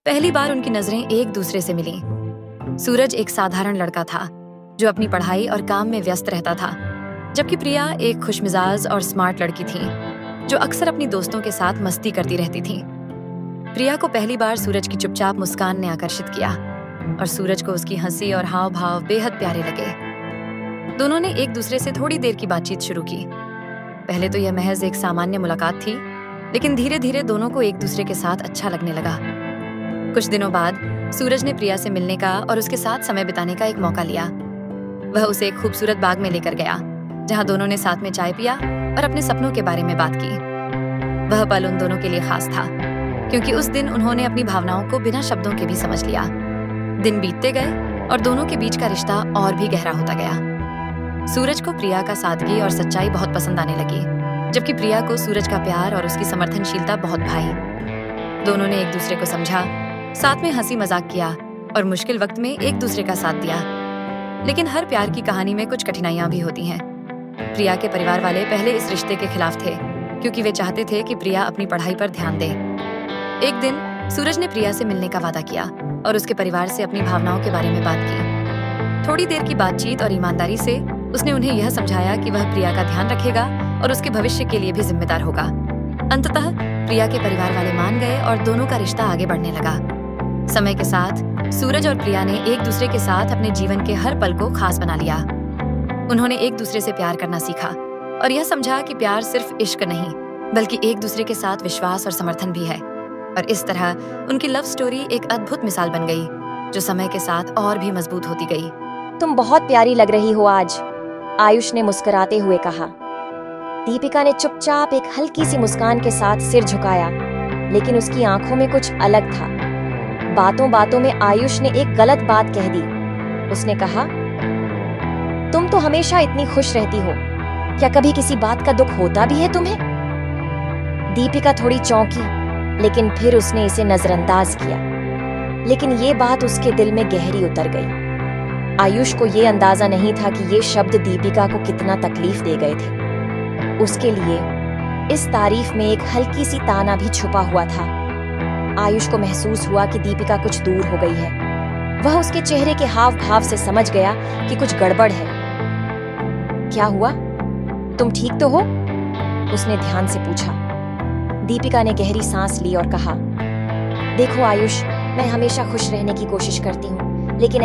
पहली बार उनकी नजरें एक दूसरे से मिलीं। सूरज एक साधारण लड़का था जो अपनी पढ़ाई और काम में व्यस्त रहता था, जबकि प्रिया एक खुशमिजाज और स्मार्ट लड़की थी जो अक्सर अपनी दोस्तों के साथ मस्ती करती रहती थी। प्रिया को पहली बार सूरज की चुपचाप मुस्कान ने आकर्षित किया और सूरज को उसकी हंसी और हाव भाव बेहद प्यारे लगे। दोनों ने एक दूसरे से थोड़ी देर की बातचीत शुरू की। पहले तो यह महज एक सामान्य मुलाकात थी, लेकिन धीरे धीरे दोनों को एक दूसरे के साथ अच्छा लगने लगा। कुछ दिनों बाद सूरज ने प्रिया से मिलने का और उसके साथ समय बिताने का एक मौका लिया। वह उसे एक खूबसूरत बाग में लेकर गया, जहां दोनों ने साथ में चाय पिया और अपने सपनों के बारे में बात की। वह पल उन दोनों के लिए खास था, क्योंकि उस दिन उन्होंने अपनी भावनाओं को बिना शब्दों के भी समझ लिया। दिन बीतते गए और दोनों के बीच का रिश्ता और भी गहरा होता गया। सूरज को प्रिया का सादगी और सच्चाई बहुत पसंद आने लगी, जबकि प्रिया को सूरज का प्यार और उसकी समर्थनशीलता बहुत भाई। दोनों ने एक दूसरे को समझा, साथ में हंसी मजाक किया और मुश्किल वक्त में एक दूसरे का साथ दिया। लेकिन हर प्यार की कहानी में कुछ कठिनाइयां भी होती हैं। प्रिया के परिवार वाले पहले इस रिश्ते के खिलाफ थे, क्योंकि वे चाहते थे कि प्रिया अपनी पढ़ाई पर ध्यान दे। एक दिन सूरज ने प्रिया से मिलने का वादा किया और उसके परिवार से अपनी भावनाओं के बारे में बात की। थोड़ी देर की बातचीत और ईमानदारी से उसने उन्हें यह समझाया कि वह प्रिया का ध्यान रखेगा और उसके भविष्य के लिए भी जिम्मेदार होगा। अंततः प्रिया के परिवार वाले मान गए और दोनों का रिश्ता आगे बढ़ने लगा। समय के साथ सूरज और प्रिया ने एक दूसरे के साथ अपने जीवन के हर पल को खास बना लिया। उन्होंने एक दूसरे से प्यार करना सीखा और यह समझा कि प्यार सिर्फ इश्क नहीं, बल्कि एक दूसरे के साथ विश्वास और समर्थन भी है। और इस तरह उनकी लव स्टोरी एक अद्भुत मिसाल बन गई, जो समय के साथ और भी मजबूत होती गई। तुम बहुत प्यारी लग रही हो आज, आयुष ने मुस्कुराते हुए कहा। दीपिका ने चुपचाप एक हल्की सी मुस्कान के साथ सिर झुकाया, लेकिन उसकी आंखों में कुछ अलग था। बातों बातों में आयुष ने एक गलत बात कह दी। उसने कहा, तुम तो हमेशा इतनी खुश रहती हो, क्या कभी किसी बात का दुख होता भी है तुम्हें? दीपिका थोड़ी चौंकी, लेकिन फिर उसने इसे नजरअंदाज किया। लेकिन ये बात उसके दिल में गहरी उतर गई। आयुष को ये अंदाजा नहीं था कि ये शब्द दीपिका को कितना तकलीफ दे गए थे। उसके लिए इस तारीफ में एक हल्की सी ताना भी छुपा हुआ था। आयुष को महसूस हुआ कि दीपिका कुछ दूर हो गई है। वह उसके चेहरे के हाव भाव से समझ गया कि कुछ गड़बड़ है। क्या हुआ? तुम ठीक तो हो? उसने ध्यान से पूछा। दीपिका ने गहरी सांस ली और कहा, देखो आयुष, मैं हमेशा खुश रहने की कोशिश करती हूँ, लेकिन